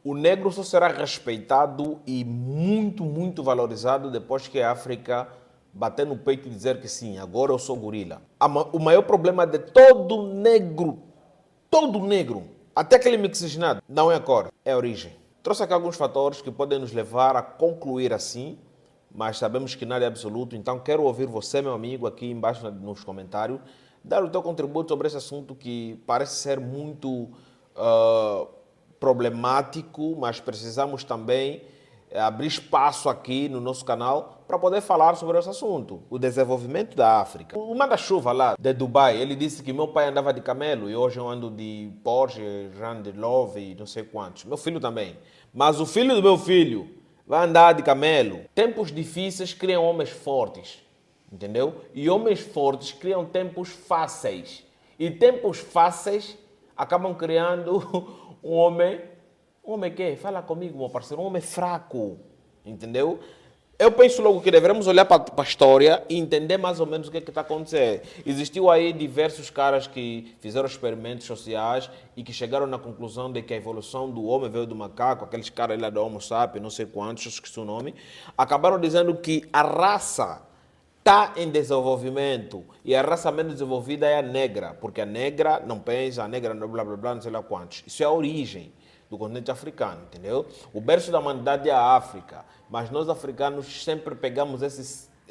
O negro só será respeitado e muito valorizado depois que a África bater no peito e dizer que sim, agora eu sou gorila. O maior problema de todo negro, até aquele mixigenado, não é a cor, é a origem. Trouxe aqui alguns fatores que podem nos levar a concluir assim, mas sabemos que nada é absoluto, então quero ouvir você, meu amigo, aqui embaixo nos comentários, dar o teu contributo sobre esse assunto que parece ser muito problemático, mas precisamos também abrir espaço aqui no nosso canal para poder falar sobre esse assunto, o desenvolvimento da África. O manda-chuva lá de Dubai, ele disse que meu pai andava de camelo e hoje eu ando de Porsche, Range Rover e não sei quantos. Meu filho também. Mas o filho do meu filho vai andar de camelo. Tempos difíceis criam homens fortes, entendeu? E homens fortes criam tempos fáceis. E tempos fáceis acabam criando um homem que? Fala comigo, meu parceiro, um homem fraco, entendeu? Eu penso logo que devemos olhar para a história e entender mais ou menos o que está acontecendo. Existiu aí diversos caras que fizeram experimentos sociais e que chegaram na conclusão de que a evolução do homem veio do macaco, aqueles caras lá do Homo sapiens, não sei quantos, esqueci o nome, acabaram dizendo que a raça está em desenvolvimento e a raça menos desenvolvida é a negra, porque a negra não pensa, a negra não blá blá blá, não sei lá quantos. Isso é a origem do continente africano, entendeu? O berço da humanidade é a África, mas nós africanos sempre pegamos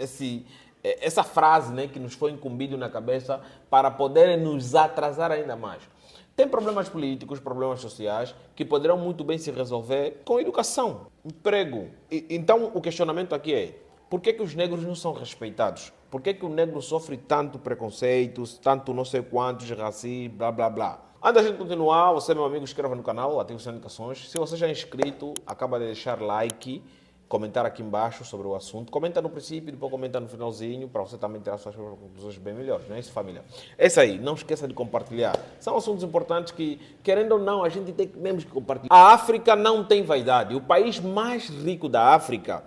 essa frase, né, que nos foi incumbido na cabeça para poder nos atrasar ainda mais. Tem problemas políticos, problemas sociais, que poderão muito bem se resolver com educação, emprego. Então o questionamento aqui é, por que os negros não são respeitados? Por que o negro sofre tanto preconceitos, tanto não sei quantos, racismo, blá blá blá? Antes da gente continuar, você, meu amigo, inscreva no canal, ative as notificações. Se você já é inscrito, acaba de deixar like, comentar aqui embaixo sobre o assunto. Comenta no princípio, depois comenta no finalzinho, para você também tirar suas conclusões bem melhores, não é isso, família? É isso aí, não esqueça de compartilhar. São assuntos importantes que, querendo ou não, a gente temos que compartilhar. A África não tem vaidade. O país mais rico da África,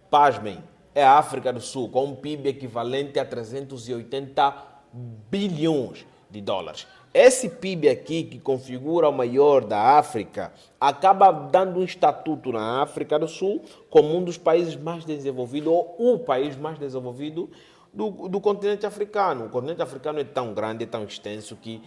pasmem, é a África do Sul, com um PIB equivalente a 380 bilhões de dólares. Esse PIB aqui, que configura o maior da África, acaba dando um estatuto na África do Sul como um dos países mais desenvolvidos, ou o país mais desenvolvido do continente africano. O continente africano é tão grande, é tão extenso que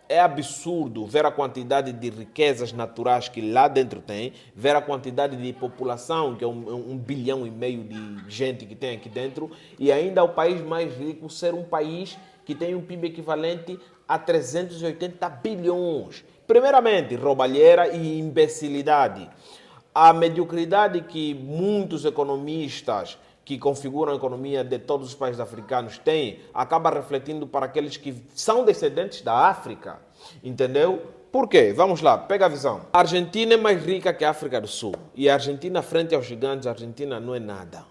é absurdo ver a quantidade de riquezas naturais que lá dentro tem, ver a quantidade de população, que é 1,5 bilhão de gente que tem aqui dentro, e ainda o país mais rico ser um país que tem um PIB equivalente a 380 bilhões. Primeiramente, roubalheira e imbecilidade. A mediocridade que muitos economistas que configuram a economia de todos os países africanos têm, acaba refletindo para aqueles que são descendentes da África. Entendeu? Por quê? Vamos lá, pega a visão. A Argentina é mais rica que a África do Sul. E a Argentina, frente aos gigantes, a Argentina não é nada.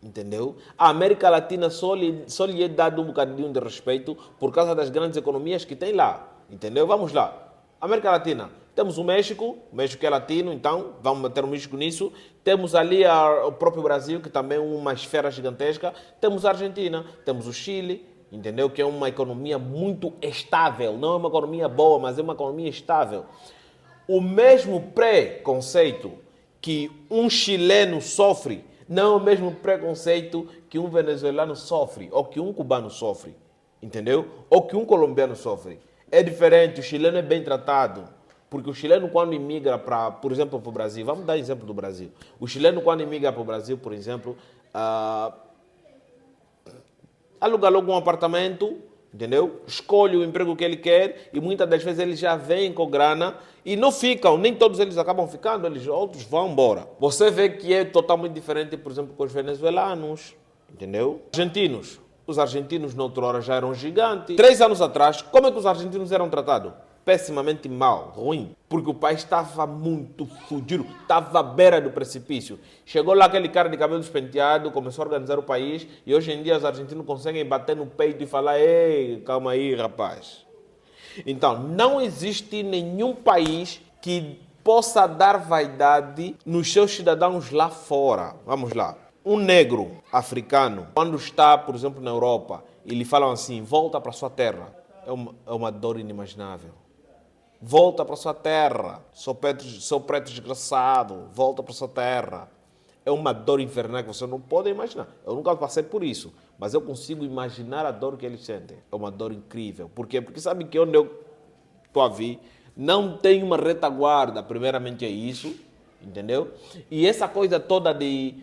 Entendeu? A América Latina só lhe é dado um bocadinho de respeito por causa das grandes economias que tem lá. Entendeu? Vamos lá. América Latina. Temos o México é latino, então vamos meter o México nisso. Temos ali o próprio Brasil, que também é uma esfera gigantesca. Temos a Argentina, temos o Chile, entendeu? Que é uma economia muito estável. Não é uma economia boa, mas é uma economia estável. O mesmo preconceito que um chileno sofre não é o mesmo preconceito que um venezuelano sofre, ou que um cubano sofre, entendeu? Ou que um colombiano sofre. É diferente, o chileno é bem tratado. Porque o chileno, quando imigra, por exemplo, para o Brasil, vamos dar exemplo do Brasil. O chileno, quando imigra para o Brasil, por exemplo, aluga logo um apartamento, entendeu? Escolhe o emprego que ele quer e muitas das vezes eles já vêm com grana e não ficam, nem todos eles acabam ficando, outros vão embora. Você vê que é totalmente diferente, por exemplo, com os venezuelanos, entendeu? Argentinos. Os argentinos, na outra hora, já eram gigantes. 3 anos atrás, como é que os argentinos eram tratados? Pessimamente mal, ruim, porque o país estava muito fudido, estava à beira do precipício. Chegou lá aquele cara de cabelo despenteado, começou a organizar o país e hoje em dia os argentinos conseguem bater no peito e falar: ei, calma aí, rapaz. Então, não existe nenhum país que possa dar vaidade nos seus cidadãos lá fora. Vamos lá. Um negro africano, quando está, por exemplo, na Europa, e lhe falam assim: volta para sua terra, é uma dor inimaginável. volta para sua terra. Sou preto desgraçado, volta para sua terra. É uma dor infernal que você não pode imaginar. Eu nunca passei por isso, mas eu consigo imaginar a dor que eles sentem. É uma dor incrível. Por quê? Porque sabe que onde eu estou a vir, não tem uma retaguarda, primeiramente é isso, entendeu? E essa coisa toda de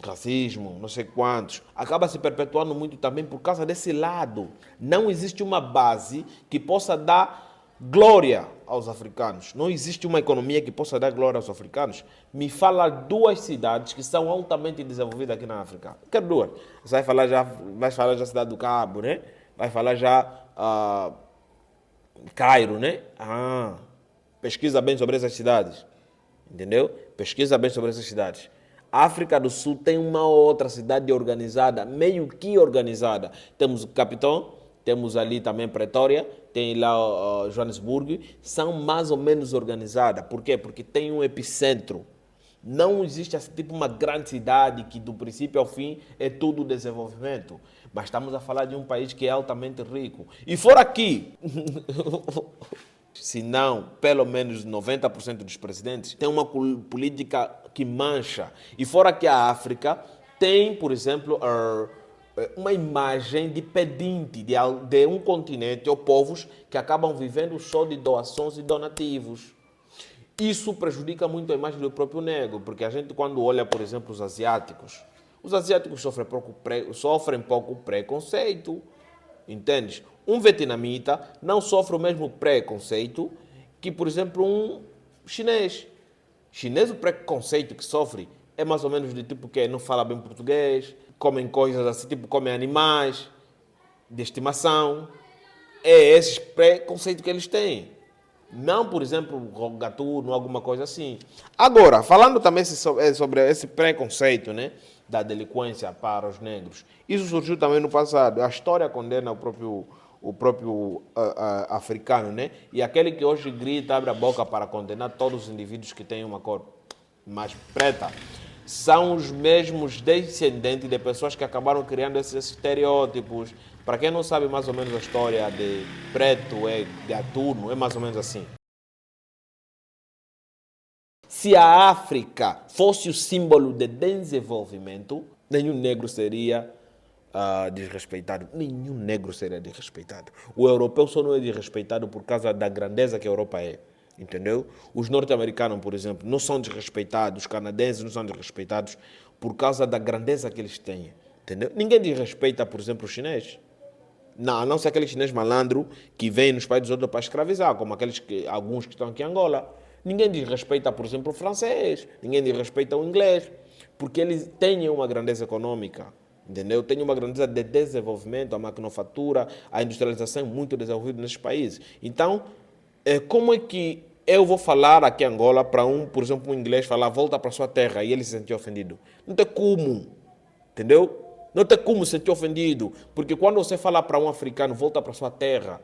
racismo, não sei quantos, acaba se perpetuando muito também por causa desse lado. Não existe uma base que possa dar glória aos africanos. Não existe uma economia que possa dar glória aos africanos. Me fala duas cidades que são altamente desenvolvidas aqui na África. Quero duas. Você vai falar já Cidade do Cabo, né? Vai falar já Cairo, né? Pesquisa bem sobre essas cidades. Entendeu? Pesquisa bem sobre essas cidades. A África do Sul tem uma outra cidade organizada, meio que organizada. Temos o Capitão, temos ali também Pretória, tem lá Joanesburgo, são mais ou menos organizadas. Por quê? Porque tem um epicentro. Não existe assim, tipo uma grande cidade que do princípio ao fim é tudo desenvolvimento. Mas estamos a falar de um país que é altamente rico. E fora aqui, se não, pelo menos 90% dos presidentes têm uma política que mancha. E fora que a África tem, por exemplo, uma imagem de pedinte de um continente ou povos que acabam vivendo só de doações e donativos. Isso prejudica muito a imagem do próprio negro, porque a gente quando olha, por exemplo, os asiáticos sofrem pouco preconceito, entende? Um vietnamita não sofre o mesmo preconceito que, por exemplo, um chinês. Chinês, o preconceito que sofre é mais ou menos do tipo que não fala bem português, comem coisas assim, tipo comem animais de estimação. É esse preconceito que eles têm. Não, por exemplo, gatuno, alguma coisa assim. Agora, falando também sobre esse preconceito, né, da delinquência para os negros, isso surgiu também no passado. A história condena o próprio africano, né? E aquele que hoje grita, abre a boca para condenar todos os indivíduos que têm uma cor mais preta, são os mesmos descendentes de pessoas que acabaram criando esses estereótipos. Para quem não sabe mais ou menos a história de preto e gatuno, é mais ou menos assim. Se a África fosse o símbolo de desenvolvimento, nenhum negro seria desrespeitado. Nenhum negro seria desrespeitado. O europeu só não é desrespeitado por causa da grandeza que a Europa é. Entendeu? Os norte-americanos, por exemplo, não são desrespeitados. Os canadenses não são desrespeitados por causa da grandeza que eles têm. Entendeu? Ninguém desrespeita, por exemplo, o chinês. Não, a não ser aquele chinês malandro que vem nos países outros para escravizar, como alguns que estão aqui em Angola. Ninguém desrespeita, por exemplo, o francês. Ninguém desrespeita o inglês. Porque eles têm uma grandeza econômica. Entendeu? Tem uma grandeza de desenvolvimento, a maquinofatura, a industrialização é muito desenvolvida nesses países. Então, como é que eu vou falar aqui em Angola para por exemplo, um inglês falar volta para sua terra e ele se sentir ofendido? Não tem como, entendeu? Não tem como se sentir ofendido, porque quando você fala para um africano volta para sua terra,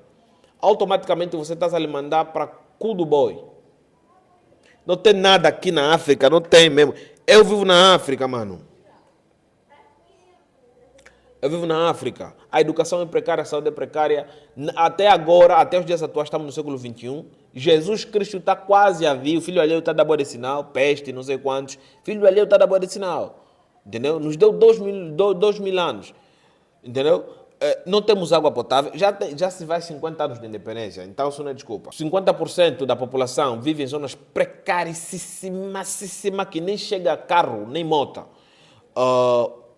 automaticamente você está a lhe mandar para cu do boi. Não tem nada aqui na África, não tem mesmo. Eu vivo na África, mano. Eu vivo na África. A educação é precária, a saúde é precária. Até agora, até os dias atuais, estamos no século XXI. Jesus Cristo está quase a vir. O filho alheio está da boa de sinal. Peste, não sei quantos. Filho alheio está da boa de sinal. Entendeu? Nos deu 2000 anos. Entendeu? Não temos água potável. Já se vai 50 anos de independência. Então, isso não é desculpa. 50% da população vive em zonas precaríssimas, que nem chega carro, nem moto.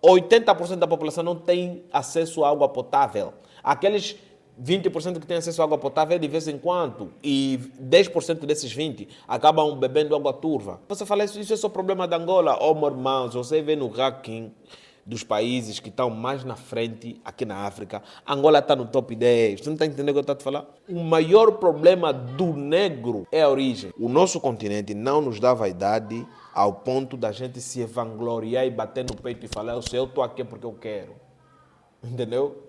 80% da população não tem acesso à água potável. Aqueles 20% que têm acesso à água potável é de vez em quando. E 10% desses 20% acabam bebendo água turva. Você fala, isso é só problema da Angola. Oh, meu irmão, se você vê no ranking dos países que estão mais na frente aqui na África, Angola está no top 10. Você não está entendendo o que eu estou a falar? O maior problema do negro é a origem. O nosso continente não nos dá vaidade ao ponto da gente se vangloriar e bater no peito e falar, eu estou aqui porque eu quero. Entendeu?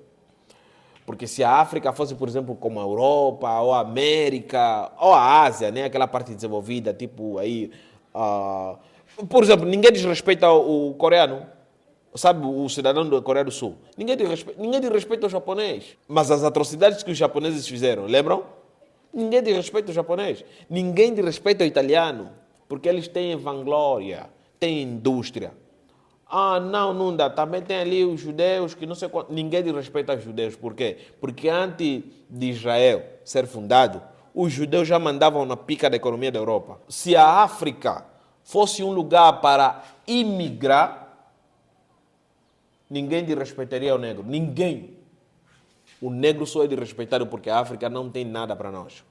Porque se a África fosse, por exemplo, como a Europa, ou a América, ou a Ásia, né? Aquela parte desenvolvida, tipo aí... por exemplo, ninguém desrespeita o coreano. Sabe, o cidadão da Coreia do Sul. Ninguém desrespeita o japonês. Mas as atrocidades que os japoneses fizeram, lembram? Ninguém desrespeita o japonês. Ninguém desrespeita o italiano. Porque eles têm vanglória, têm indústria. Ah, não, não dá. Também tem ali os judeus que não sei quanto. Ninguém desrespeita os judeus. Por quê? Porque antes de Israel ser fundado, os judeus já mandavam na pica da economia da Europa. Se a África fosse um lugar para imigrar, ninguém desrespeitaria o negro. Ninguém. O negro só é desrespeitado porque a África não tem nada para nós.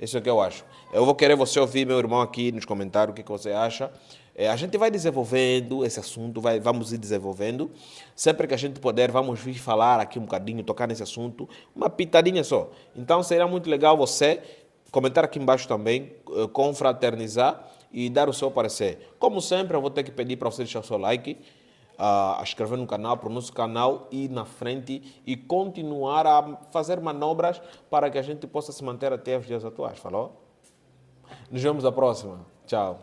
Isso é o que eu acho. Eu vou querer você ouvir, meu irmão, aqui nos comentários, o que você acha. A gente vai desenvolvendo esse assunto, vamos ir desenvolvendo. Sempre que a gente puder, vamos vir falar aqui um bocadinho, tocar nesse assunto. Uma pitadinha só. Então, será muito legal você comentar aqui embaixo também, confraternizar e dar o seu parecer. Como sempre, eu vou ter que pedir para você deixar o seu like, a inscrever no canal, para o nosso canal ir na frente e continuar a fazer manobras para que a gente possa se manter até os dias atuais. Falou? Nos vemos na próxima. Tchau.